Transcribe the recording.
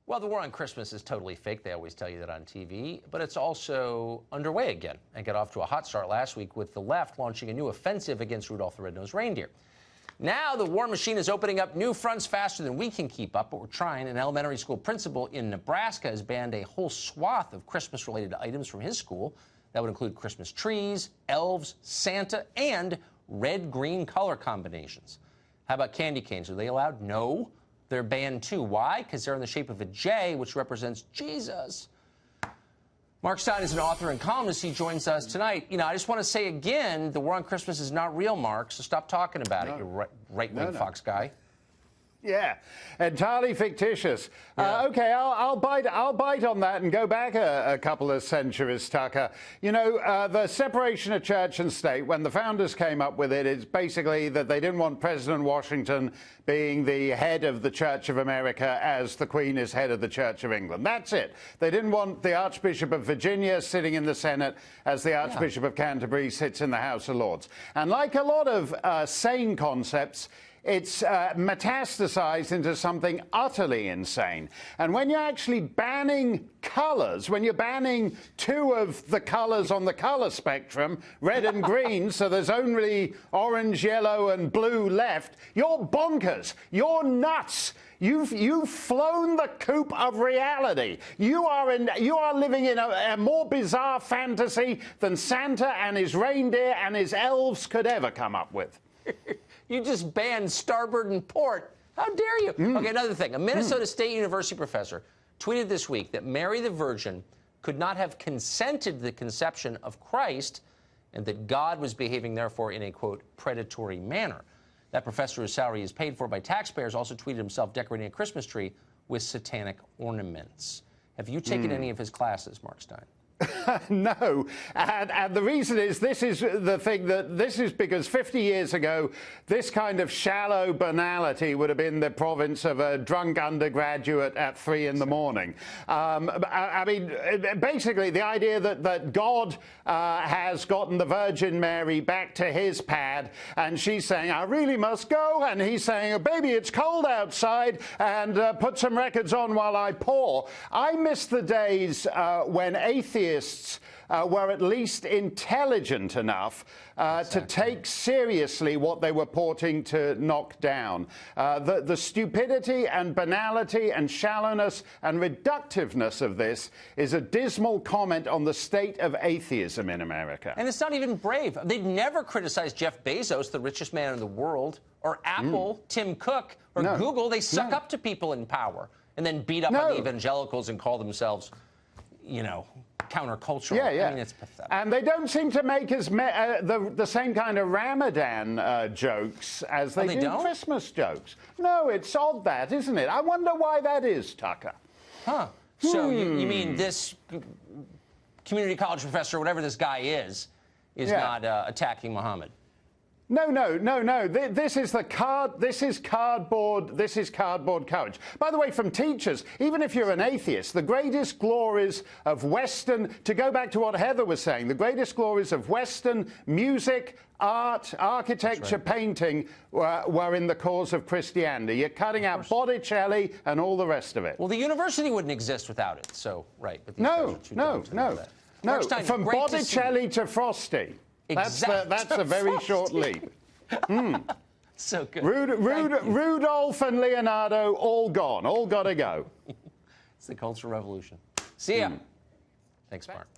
Well, the war on Christmas is totally fake. They always tell you that on TV. But it's also underway again and got off to a hot start last week with the left launching a new offensive against Rudolph the Red-Nosed Reindeer. Now the war machine is opening up new fronts faster than we can keep up, but we're trying. An elementary school principal in Nebraska has banned a whole swath of Christmas-related items from his school. That would include Christmas trees, elves, Santa, and red-green color combinations. How about candy canes? Are they allowed? No. They're banned too. Why? Because they're in the shape of a J, which represents Jesus. Mark Stein is an author and columnist. He joins us tonight. I just want to say again, the war on Christmas is not real, Mark, so stop talking about it, you right-wing Fox guy. Yeah, entirely fictitious. Yeah. Okay, I'll bite on that and go back a couple of centuries, Tucker. The separation of church and state, when the founders came up with it, it's basically that they didn't want President Washington being the head of the Church of America as the Queen is head of the Church of England. That's it. They didn't want the Archbishop of Virginia sitting in the Senate as the Archbishop of Canterbury sits in the House of Lords. And like a lot of sane concepts, it's metastasized into something utterly insane. And when you're actually banning colors, when you're banning two of the colors on the color spectrum, red and green, so there's only orange, yellow, and blue left, you're bonkers. You're nuts. You've flown the coop of reality. You are living in a more bizarre fantasy than Santa and his reindeer and his elves could ever come up with. You just banned starboard and port. How dare you? Okay, another thing. A Minnesota State University professor tweeted this week that Mary the Virgin could not have consented to the conception of Christ and that God was behaving, therefore, in a, quote, predatory manner. That professor, whose salary is paid for by taxpayers, also tweeted himself decorating a Christmas tree with satanic ornaments. Have you taken any of his classes, Mark Stein? No, and the reason is this is because 50 years ago, this kind of shallow banality would have been the province of a drunk undergraduate at 3 in the morning. I mean, basically, the idea that God has gotten the Virgin Mary back to his pad, and she's saying, I really must go, and he's saying, oh, baby, it's cold outside, and put some records on while I pour. I miss the days when atheists were at least intelligent enough to take seriously what they were purporting to knock down. The stupidity and banality and shallowness and reductiveness of this is a dismal comment on the state of atheism in America. And it's not even brave. They'd never criticize Jeff Bezos, the richest man in the world, or Apple, Tim Cook, or Google. They suck up to people in power and then beat up on the evangelicals and call themselves, countercultural. Yeah. I mean, it's pathetic. And they don't seem to make the same kind of Ramadan jokes as they do Christmas jokes. No, it's odd that, isn't it? I wonder why that is, Tucker. Huh. So you mean this community college professor, whatever this guy is not attacking Muhammad? No. This is cardboard. This is cardboard courage. By the way, from teachers, even if you're an atheist, the greatest glories of Western, to go back to what Heather was saying, the greatest glories of Western music, art, architecture, painting were in the cause of Christianity. You're cutting out Botticelli and all the rest of it. Well, the university wouldn't exist without it. So, right. But No. From Botticelli to Frosty. Exactly. That's a very short leap. So good. Rudolph and Leonardo, all gone. All got to go. It's the Cultural Revolution. See ya. Thanks, Mark.